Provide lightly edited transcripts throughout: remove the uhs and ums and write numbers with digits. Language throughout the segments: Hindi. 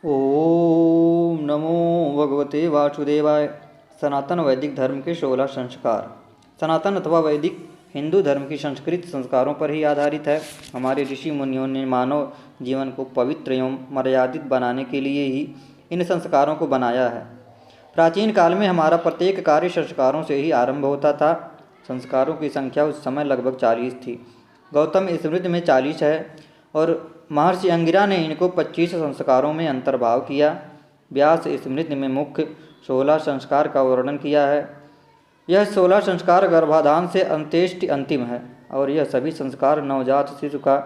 ओम नमो भगवते वासुदेवाय। सनातन वैदिक धर्म के 16 संस्कार। सनातन अथवा वैदिक हिंदू धर्म की संस्कृत संस्कारों पर ही आधारित है। हमारे ऋषि मुनियों ने मानव जीवन को पवित्र एवं मर्यादित बनाने के लिए ही इन संस्कारों को बनाया है। प्राचीन काल में हमारा प्रत्येक कार्य संस्कारों से ही आरंभ होता था। संस्कारों की संख्या उस समय लगभग 40 थी। गौतम स्मृति में 40 है और महर्षि अंगिरा ने इनको 25 संस्कारों में अंतर्भाव किया। व्यास स्मृति में मुख्य 16 संस्कार का वर्णन किया है। यह 16 संस्कार गर्भाधान से अंत्येष्टि अंतिम है और यह सभी संस्कार नवजात शिशु का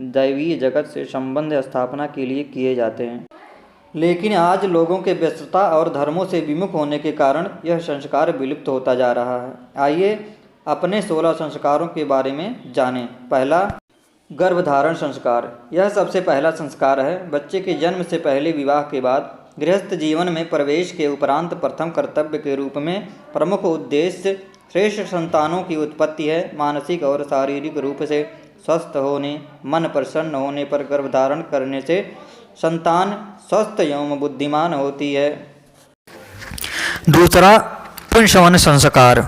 दैवीय जगत से संबंध स्थापना के लिए किए जाते हैं। लेकिन आज लोगों के व्यस्तता और धर्मों से विमुख होने के कारण यह संस्कार विलुप्त होता जा रहा है। आइए अपने 16 संस्कारों के बारे में जानें। पहला, गर्भधारण संस्कार। यह सबसे पहला संस्कार है। बच्चे के जन्म से पहले विवाह के बाद गृहस्थ जीवन में प्रवेश के उपरांत प्रथम कर्तव्य के रूप में प्रमुख उद्देश्य श्रेष्ठ संतानों की उत्पत्ति है। मानसिक और शारीरिक रूप से स्वस्थ होने, मन प्रसन्न होने पर गर्भधारण करने से संतान स्वस्थ एवं बुद्धिमान होती है। दूसरा, पुंसवन संस्कार।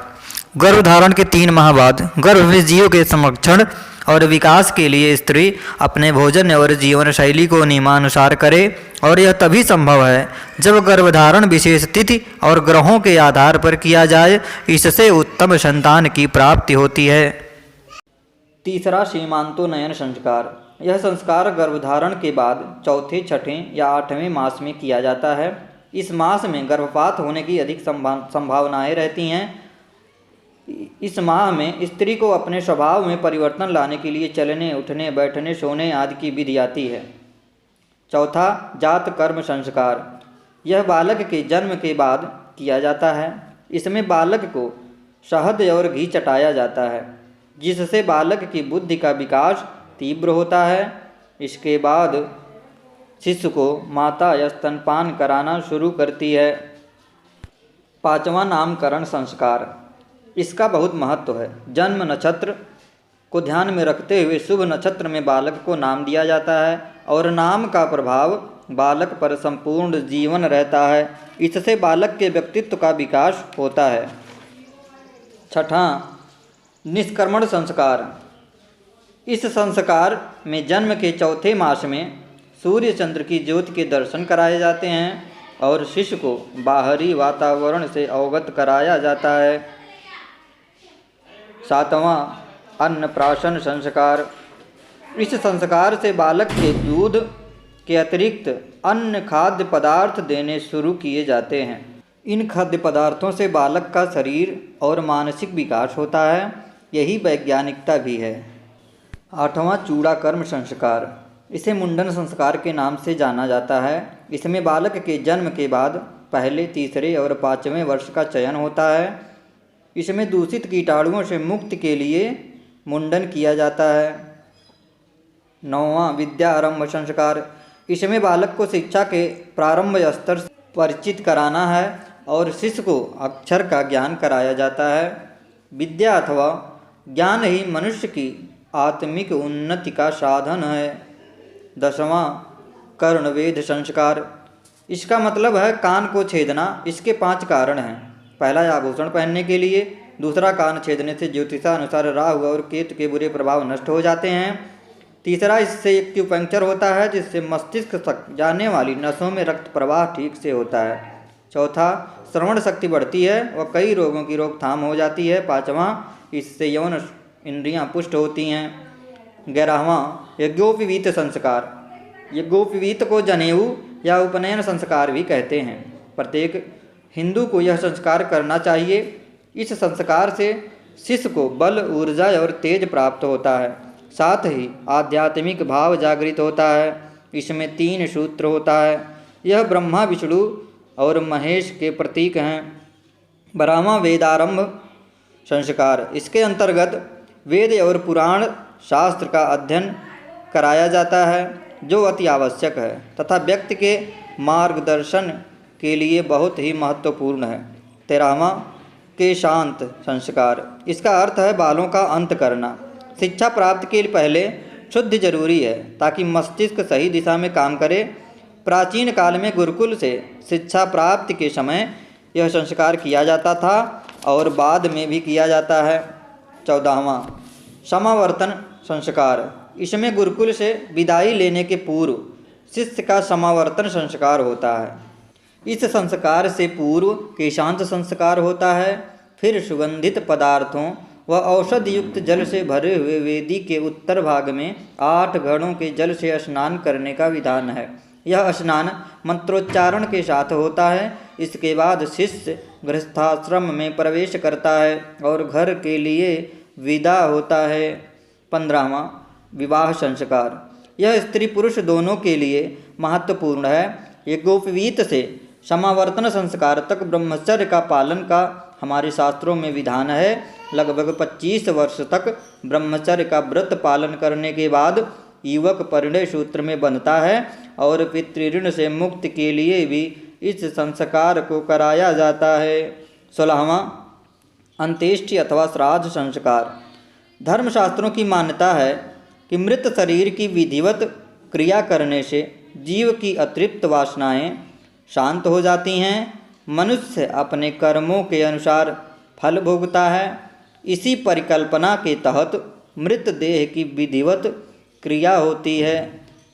गर्भधारण के 3 माह बाद गर्भवती जीव के संरक्षण और विकास के लिए स्त्री अपने भोजन और जीवन शैली को नियमानुसार करे और यह तभी संभव है जब गर्भधारण विशेष तिथि और ग्रहों के आधार पर किया जाए। इससे उत्तम संतान की प्राप्ति होती है। तीसरा, सीमांतोन्नयन संस्कार। यह संस्कार गर्भधारण के बाद चौथे, छठे या 8वें मास में किया जाता है। इस मास में गर्भपात होने की अधिक संभावनाएं रहती हैं। इस माह में स्त्री को अपने स्वभाव में परिवर्तन लाने के लिए चलने, उठने, बैठने, सोने आदि की विधि आती है। चौथा, जात कर्म संस्कार। यह बालक के जन्म के बाद किया जाता है। इसमें बालक को शहद और घी चटाया जाता है जिससे बालक की बुद्धि का विकास तीव्र होता है। इसके बाद शिशु को माता या स्तनपान कराना शुरू करती है। पांचवा, नामकरण संस्कार। इसका बहुत महत्व है। जन्म नक्षत्र को ध्यान में रखते हुए शुभ नक्षत्र में बालक को नाम दिया जाता है और नाम का प्रभाव बालक पर संपूर्ण जीवन रहता है। इससे बालक के व्यक्तित्व का विकास होता है। छठा, निष्क्रमण संस्कार। इस संस्कार में जन्म के चौथे मास में सूर्य चंद्र की ज्योति के दर्शन कराए जाते हैं और शिशु को बाहरी वातावरण से अवगत कराया जाता है। सातवां, अन्नप्राशन संस्कार। इस संस्कार से बालक के दूध के अतिरिक्त अन्य खाद्य पदार्थ देने शुरू किए जाते हैं। इन खाद्य पदार्थों से बालक का शरीर और मानसिक विकास होता है। यही वैज्ञानिकता भी है। आठवां, चूड़ाकर्म संस्कार। इसे मुंडन संस्कार के नाम से जाना जाता है। इसमें बालक के जन्म के बाद पहले, तीसरे और 5वें वर्ष का चयन होता है। इसमें दूषित कीटाणुओं से मुक्ति के लिए मुंडन किया जाता है। नौवां, विद्या आरंभ संस्कार। इसमें बालक को शिक्षा के प्रारंभ स्तर से परिचित कराना है और शिशु को अक्षर का ज्ञान कराया जाता है। विद्या अथवा ज्ञान ही मनुष्य की आत्मिक उन्नति का साधन है। 10वां, कर्णवेध संस्कार। इसका मतलब है कान को छेदना। इसके 5 कारण हैं। पहला, आभूषण पहनने के लिए। दूसरा, कान छेदने से ज्योतिषानुसार राहु और केतु के बुरे प्रभाव नष्ट हो जाते हैं। तीसरा, इससे एक्यूपंक्चर होता है जिससे मस्तिष्क तक जाने वाली नसों में रक्त प्रवाह ठीक से होता है। चौथा, श्रवण शक्ति बढ़ती है और कई रोगों की रोकथाम हो जाती है। 5वां, इससे यौन इंद्रियां पुष्ट होती हैं। 11वां, यज्ञोपवीत संस्कार। यज्ञोपवीत को जनेऊ या उपनयन संस्कार भी कहते हैं। प्रत्येक हिंदू को यह संस्कार करना चाहिए। इस संस्कार से शिशु को बल, ऊर्जा और तेज प्राप्त होता है। साथ ही आध्यात्मिक भाव जागृत होता है। इसमें 3 सूत्र होता है। यह ब्रह्मा, विष्णु और महेश के प्रतीक हैं। 12वां, वेदारंभ संस्कार। इसके अंतर्गत वेद और पुराण शास्त्र का अध्ययन कराया जाता है जो अति आवश्यक है तथा व्यक्ति के मार्गदर्शन के लिए बहुत ही महत्वपूर्ण है। 13वां, केशांत संस्कार। इसका अर्थ है बालों का अंत करना। शिक्षा प्राप्ति के लिए पहले शुद्धि जरूरी है ताकि मस्तिष्क सही दिशा में काम करे। प्राचीन काल में गुरुकुल से शिक्षा प्राप्ति के समय यह संस्कार किया जाता था और बाद में भी किया जाता है। 14वां समावर्तन संस्कार। इसमें गुरुकुल से विदाई लेने के पूर्व शिष्य का समावर्तन संस्कार होता है। इस संस्कार से पूर्व केशांत संस्कार होता है। फिर सुगंधित पदार्थों व औषध युक्त जल से भरे हुए वेदी के उत्तर भाग में 8 घड़ों के जल से स्नान करने का विधान है। यह स्नान मंत्रोच्चारण के साथ होता है। इसके बाद शिष्य गृहस्थाश्रम में प्रवेश करता है और घर के लिए विदा होता है। 15वां विवाह संस्कार। यह स्त्री पुरुष दोनों के लिए महत्वपूर्ण है। यज्ञोपवीत से समावर्तन संस्कार तक ब्रह्मचर्य का पालन का हमारे शास्त्रों में विधान है। लगभग 25 वर्ष तक ब्रह्मचर्य का व्रत पालन करने के बाद युवक परिणय सूत्र में बंधता है और पितृऋण से मुक्ति के लिए भी इस संस्कार को कराया जाता है। 16वां अंत्येष्टि अथवा श्राद्ध संस्कार। धर्मशास्त्रों की मान्यता है कि मृत शरीर की विधिवत क्रिया करने से जीव की अतृप्त वासनाएं शांत हो जाती हैं। मनुष्य अपने कर्मों के अनुसार फल भोगता है। इसी परिकल्पना के तहत मृत देह की विधिवत क्रिया होती है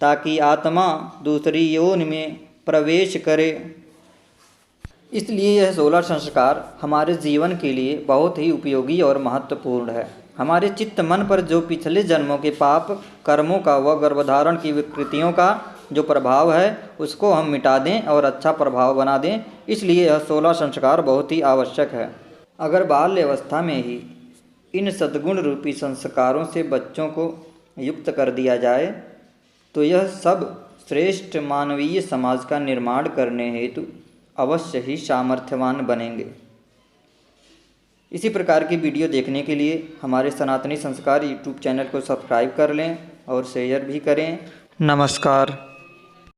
ताकि आत्मा दूसरी योनि में प्रवेश करे। इसलिए यह 16 संस्कार हमारे जीवन के लिए बहुत ही उपयोगी और महत्वपूर्ण है। हमारे चित्त मन पर जो पिछले जन्मों के पाप कर्मों का व गर्भधारण की विकृतियों का जो प्रभाव है उसको हम मिटा दें और अच्छा प्रभाव बना दें। इसलिए यह 16 संस्कार बहुत ही आवश्यक है। अगर बाल्य अवस्था में ही इन सद्गुण रूपी संस्कारों से बच्चों को युक्त कर दिया जाए तो यह सब श्रेष्ठ मानवीय समाज का निर्माण करने हेतु अवश्य ही सामर्थ्यवान बनेंगे। इसी प्रकार की वीडियो देखने के लिए हमारे सनातनी संस्कार यूट्यूब चैनल को सब्सक्राइब कर लें और शेयर भी करें। नमस्कार।